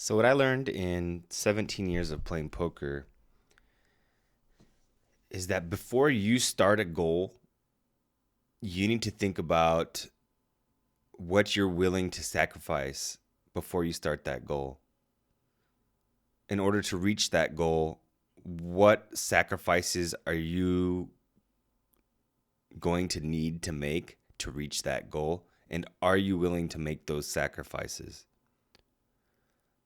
So, what I learned in 17 years of playing poker is that before you start a goal, you need to think about what you're willing to sacrifice before you start that goal. In order to reach that goal, what sacrifices are you going to need to make to reach that goal? And are you willing to make those sacrifices?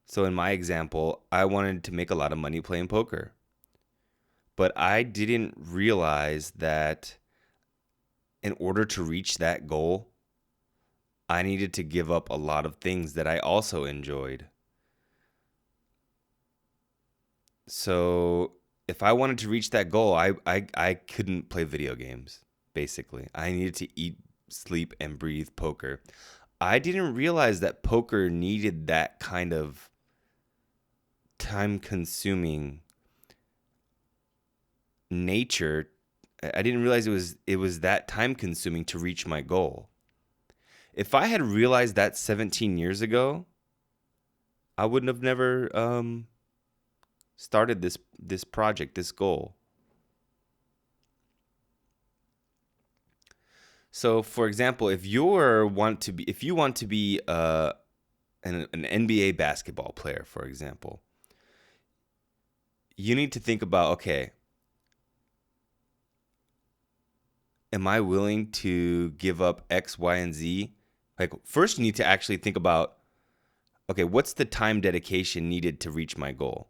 So, in my example, I wanted to make a lot of money playing poker, but I didn't realize that in order to reach that goal, I needed to give up a lot of things that I also enjoyed. So if I wanted to reach that goal, I couldn't play video games, basically. I needed to eat, sleep, and breathe poker. I didn't realize that poker needed that kind of time consuming nature. I didn't realize it was that time consuming to reach my goal. If I had realized that 17 years ago, I wouldn't have never started this project, this goal. So, for example, if you want to be an NBA basketball player, for example, you need to think about, okay, am I willing to give up X, Y, and Z? Like, first, you need to actually think about, okay, what's the time dedication needed to reach my goal?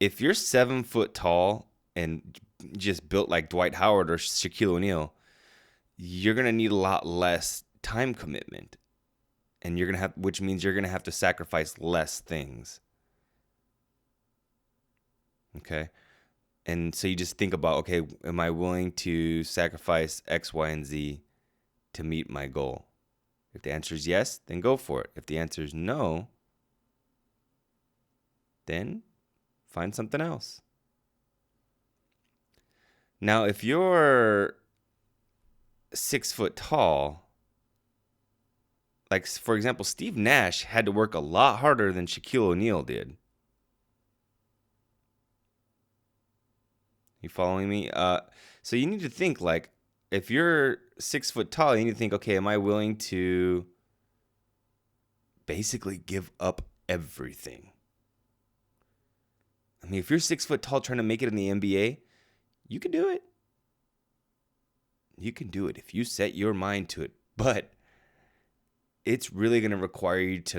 If you're 7 foot tall and just built like Dwight Howard or Shaquille O'Neal, you're gonna need a lot less time commitment, and which means you're gonna have to sacrifice less things. Okay, and so you just think about, okay, am I willing to sacrifice X, Y, and Z to meet my goal? If the answer is yes, then go for it. If the answer is no, then find something else. Now, if you're 6 foot tall, like for example, Steve Nash had to work a lot harder than Shaquille O'Neal did. You following me? So you need to think like, if you're 6 foot tall, you need to think, okay, am I willing to basically give up everything? I mean, if you're 6 foot tall trying to make it in the NBA, you can do it. You can do it if you set your mind to it. But it's really going to require you to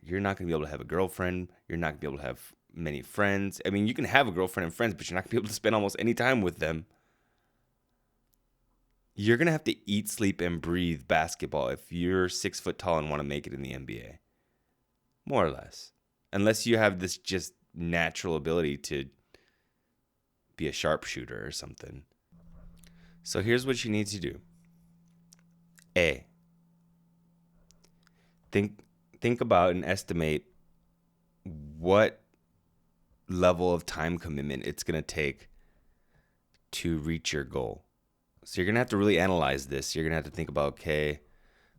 you're not going to be able to have a girlfriend. You're not going to be able to have many friends. I mean, you can have a girlfriend and friends, but you're not going to be able to spend almost any time with them. You're going to have to eat, sleep, and breathe basketball if you're 6 foot tall and want to make it in the NBA. More or less. Unless you have this just natural ability to be a sharpshooter or something. So here's what you need to do. A. Think about and estimate what level of time commitment it's going to take to reach your goal. So you're going to have to really analyze this. You're going to have to think about, okay,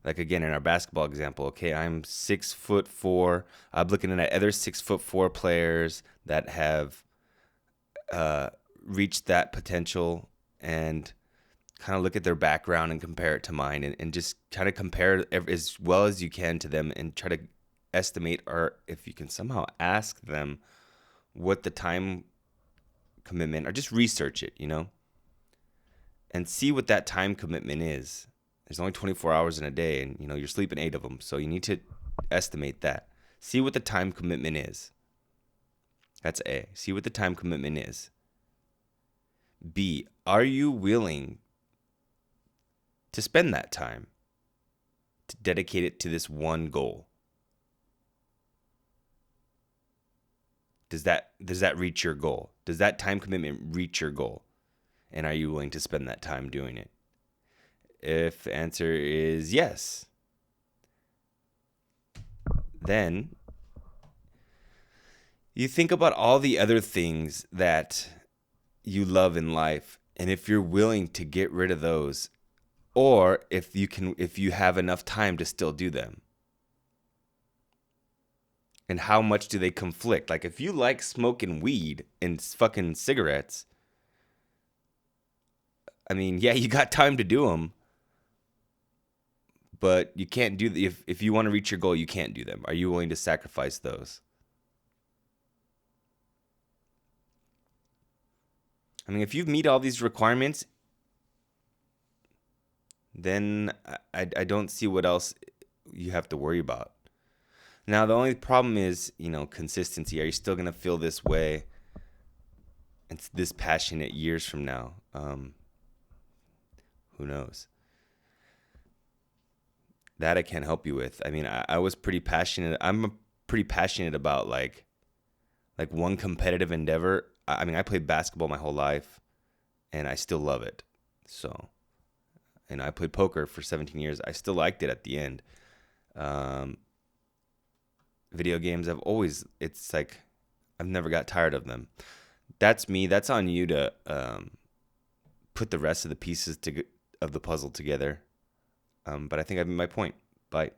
like again, in our basketball example, okay, I'm 6'4". I'm looking at other 6'4" players that have reached that potential, and kind of look at their background and compare it to mine, and just try to compare as well as you can to them, and try to estimate, or if you can somehow ask them what the time commitment, or just research it, and see what that time commitment is. There's only 24 hours in a day, and you're sleeping 8 of them, so you need to estimate that. See what the time commitment is. That's A. See what the time commitment is. B. Are you willing to spend that time to dedicate it to this one goal? Does that reach your goal? Does that time commitment reach your goal? And are you willing to spend that time doing it? If the answer is yes, then you think about all the other things that you love in life, and if you're willing to get rid of those, or if you have enough time to still do them. And how much do they conflict? Like, if you like smoking weed and fucking cigarettes, I mean, yeah, you got time to do them, but you can't do if you want to reach your goal, you can't do them. Are you willing to sacrifice those? I mean, if you meet all these requirements, then I don't see what else you have to worry about. Now, the only problem is, consistency. Are you still going to feel this way and this passionate years from now? Who knows? That I can't help you with. I mean, I was pretty passionate. Pretty passionate about like one competitive endeavor. I mean, I played basketball my whole life, and I still love it. So, and I played poker for 17 years. I still liked it at the end. Um, Video games, it's like I've never got tired of them. That's me. That's on you to put the rest of the pieces of the puzzle together. But I think I've made my point. Bye.